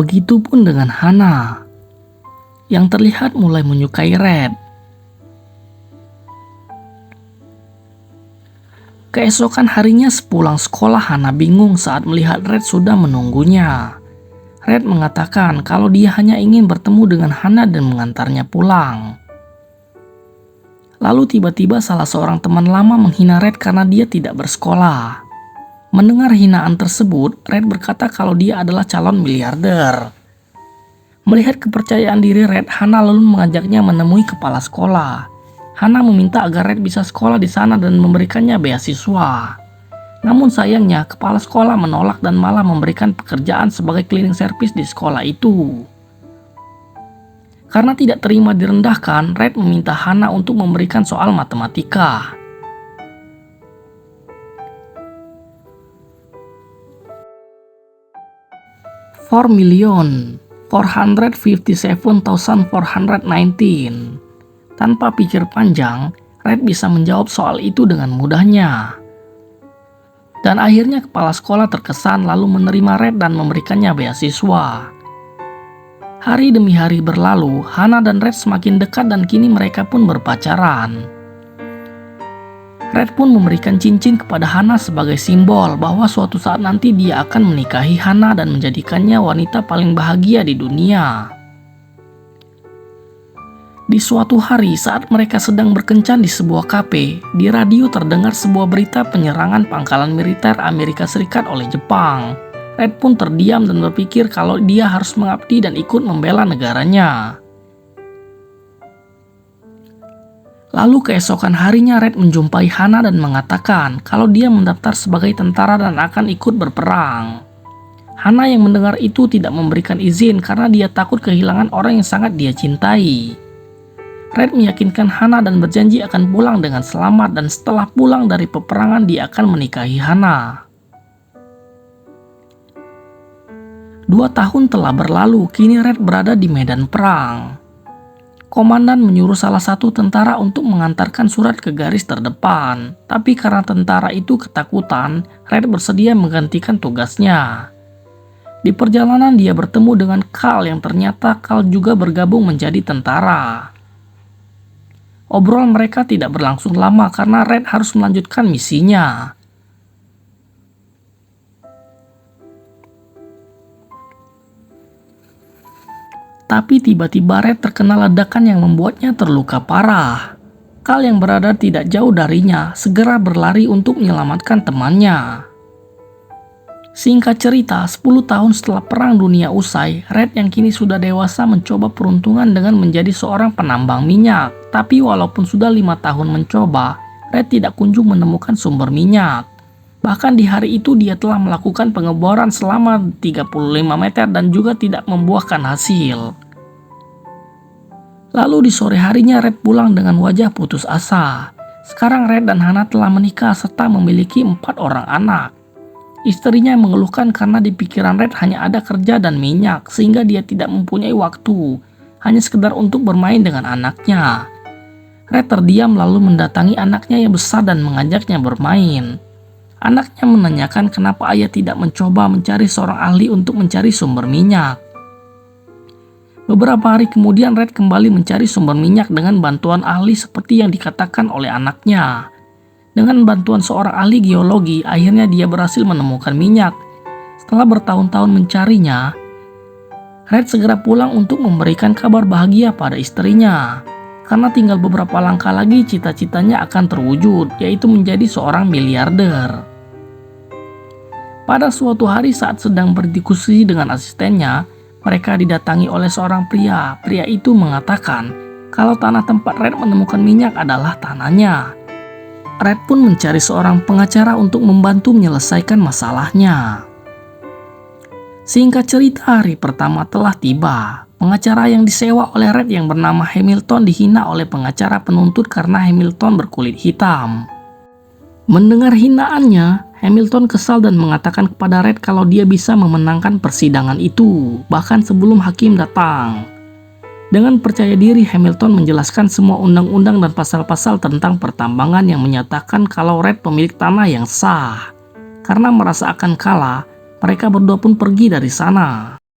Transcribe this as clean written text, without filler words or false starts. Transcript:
Begitupun dengan Hana, yang terlihat mulai menyukai Red. Keesokan harinya sepulang sekolah, Hana bingung saat melihat Red sudah menunggunya. Red mengatakan kalau dia hanya ingin bertemu dengan Hana dan mengantarnya pulang. Lalu tiba-tiba salah seorang teman lama menghina Red karena dia tidak bersekolah. Mendengar hinaan tersebut, Red berkata kalau dia adalah calon miliarder. Melihat kepercayaan diri Red, Hana lalu mengajaknya menemui kepala sekolah. Hana meminta agar Red bisa sekolah di sana dan memberikannya beasiswa. Namun sayangnya, kepala sekolah menolak dan malah memberikan pekerjaan sebagai cleaning service di sekolah itu. Karena tidak terima direndahkan, Red meminta Hana untuk memberikan soal matematika. $4,457,419. Tanpa pikir panjang, Red bisa menjawab soal itu dengan mudahnya. Dan akhirnya kepala sekolah terkesan lalu menerima Red dan memberikannya beasiswa. Hari demi hari berlalu, Hana dan Red semakin dekat dan kini mereka pun berpacaran. Red pun memberikan cincin kepada Hana sebagai simbol bahwa suatu saat nanti dia akan menikahi Hana dan menjadikannya wanita paling bahagia di dunia. Di suatu hari saat mereka sedang berkencan di sebuah kafe, di radio terdengar sebuah berita penyerangan pangkalan militer Amerika Serikat oleh Jepang. Red pun terdiam dan berpikir kalau dia harus mengabdi dan ikut membela negaranya. Lalu keesokan harinya Red menjumpai Hana dan mengatakan kalau dia mendaftar sebagai tentara dan akan ikut berperang. Hana yang mendengar itu tidak memberikan izin karena dia takut kehilangan orang yang sangat dia cintai. Red meyakinkan Hana dan berjanji akan pulang dengan selamat dan setelah pulang dari peperangan dia akan menikahi Hana. 2 tahun telah berlalu, kini Red berada di medan perang. Komandan menyuruh salah satu tentara untuk mengantarkan surat ke garis terdepan, tapi karena tentara itu ketakutan, Red bersedia menggantikan tugasnya. Di perjalanan dia bertemu dengan Carl yang ternyata Carl juga bergabung menjadi tentara. Obrolan mereka tidak berlangsung lama karena Red harus melanjutkan misinya. Tapi tiba-tiba Red terkena ledakan yang membuatnya terluka parah. Carl yang berada tidak jauh darinya segera berlari untuk menyelamatkan temannya. Singkat cerita, 10 tahun setelah Perang Dunia usai, Red yang kini sudah dewasa mencoba peruntungan dengan menjadi seorang penambang minyak. Tapi walaupun sudah 5 tahun mencoba, Red tidak kunjung menemukan sumber minyak. Bahkan di hari itu dia telah melakukan pengeboran selama 35 meter dan juga tidak membuahkan hasil. Lalu di sore harinya Red pulang dengan wajah putus asa. Sekarang Red dan Hana telah menikah serta memiliki 4 orang anak. Istrinya mengeluhkan karena di pikiran Red hanya ada kerja dan minyak sehingga dia tidak mempunyai waktu, hanya sekedar untuk bermain dengan anaknya. Red terdiam lalu mendatangi anaknya yang besar dan mengajaknya bermain. Anaknya menanyakan kenapa ayah tidak mencoba mencari seorang ahli untuk mencari sumber minyak. Beberapa hari kemudian Red kembali mencari sumber minyak dengan bantuan ahli seperti yang dikatakan oleh anaknya. Dengan bantuan seorang ahli geologi, akhirnya dia berhasil menemukan minyak. Setelah bertahun-tahun mencarinya, Red segera pulang untuk memberikan kabar bahagia pada istrinya. Karena tinggal beberapa langkah lagi cita-citanya akan terwujud, yaitu menjadi seorang miliarder. Pada suatu hari saat sedang berdiskusi dengan asistennya, mereka didatangi oleh seorang pria. Pria itu mengatakan kalau tanah tempat Red menemukan minyak adalah tanahnya. Red pun mencari seorang pengacara untuk membantu menyelesaikan masalahnya. Singkat cerita, hari pertama telah tiba. Pengacara yang disewa oleh Red yang bernama Hamilton dihina oleh pengacara penuntut karena Hamilton berkulit hitam. Mendengar hinaannya, Hamilton kesal dan mengatakan kepada Red kalau dia bisa memenangkan persidangan itu, bahkan sebelum hakim datang. Dengan percaya diri, Hamilton menjelaskan semua undang-undang dan pasal-pasal tentang pertambangan yang menyatakan kalau Red pemilik tanah yang sah. Karena merasa akan kalah, mereka berdua pun pergi dari sana.